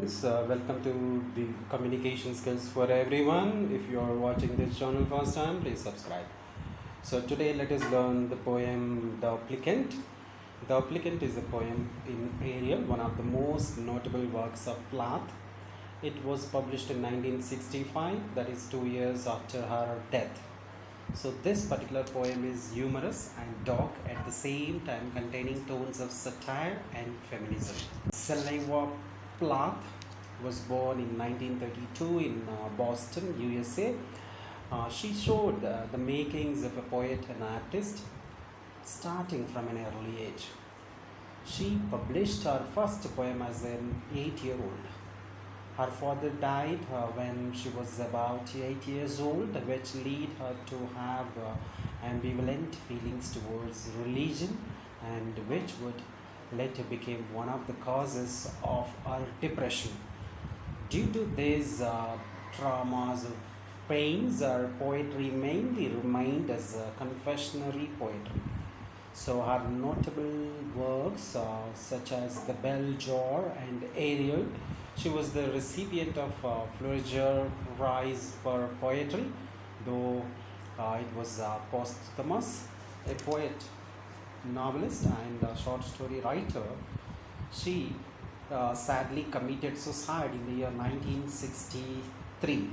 Welcome to the communication skills for everyone. If you are watching this channel first time, please subscribe. So today let us learn the poem The Applicant. The Applicant is a poem in Ariel, one of the most notable works of Plath. It was published in 1965, that is 2 years after her death. So this particular poem is humorous and dark at the same time, containing tones of satire and feminism. Sylvia Plath was born in 1932 in Boston, USA. She showed the makings of a poet and artist starting from an early age. She published her first poem as an 8-year-old. Her father died when she was about 8 years old, which led her to have ambivalent feelings towards religion, and which would later became one of the causes of her depression. Due to these traumas of pains, her poetry mainly remained as confessionary poetry. So her notable works such as The Bell Jar and Ariel, she was the recipient of Pulitzer Prize for Poetry, though it was posthumous. A poet, novelist and short story writer, she sadly committed suicide in the year 1963.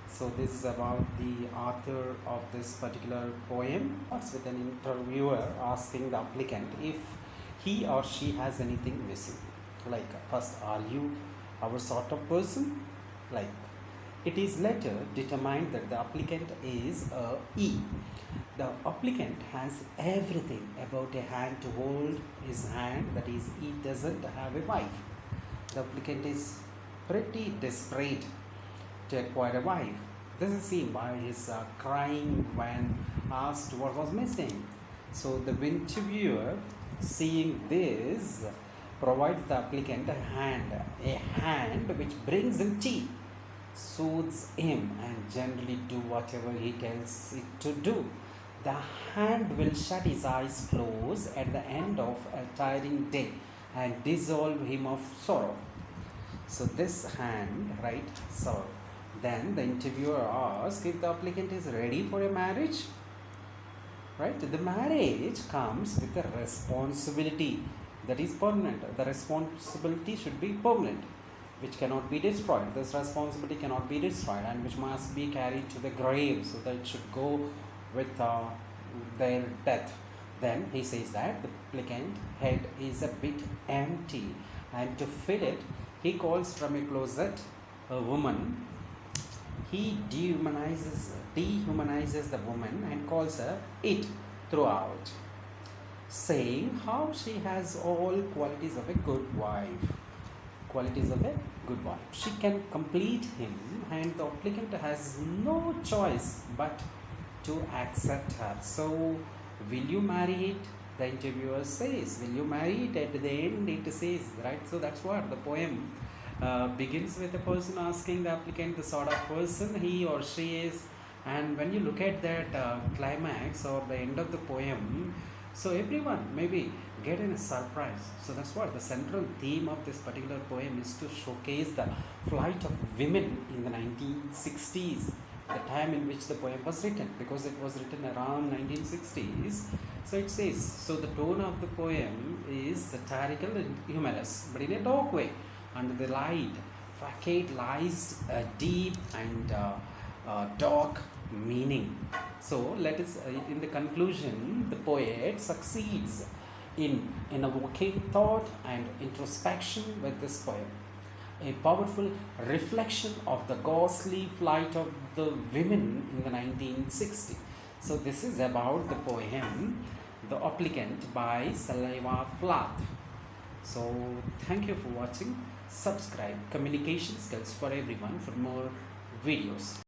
So this is about the author of this particular poem. Starts with an interviewer asking the applicant if he or she has anything missing. Like, first, are you our sort of person? Like, it is later determined that the applicant is a E. The applicant has everything about a hand to hold his hand, that is, he doesn't have a wife. The applicant is pretty desperate to acquire a wife. This is seen by his crying when asked what was missing. So the interviewer, seeing this, provides the applicant a hand which brings him tea, soothes him, and generally do whatever he tells it to do. The hand will shut his eyes close at the end of a tiring day and dissolve him of sorrow. So this hand, right? So then the interviewer asks if the applicant is ready for a marriage. Right? The marriage comes with a responsibility that is permanent. The responsibility should be permanent, which cannot be destroyed. This responsibility cannot be destroyed and which must be carried to the grave, so that it should go with their death. Then he says that the applicant head is a bit empty, and to fill it, he calls from a closet a woman. He dehumanizes the woman and calls her it throughout, saying how she has all qualities of a good wife. Qualities of a good wife. She can complete him, and the applicant has no choice but to accept her. So, will you marry it? The interviewer says, will you marry it? At the end, it says, right? So that's what the poem begins with a person asking the applicant the sort of person he or she is. And when you look at that climax or the end of the poem, so everyone maybe get in a surprise. So that's what the central theme of this particular poem is, to showcase the flight of women in the 1960s, the time in which the poem was written, because it was written around 1960s. So it says, so the tone of the poem is satirical and humorous, but in a dark way. Under the light facade lies a deep and dark meaning. So let us, in the conclusion, the poet succeeds in evoking thought and introspection with this poem, a powerful reflection of the ghostly flight of the women in the 1960s. So this is about the poem The Applicant by Sylvia Plath. So thank you for watching. Subscribe Communication Skills for Everyone for more videos.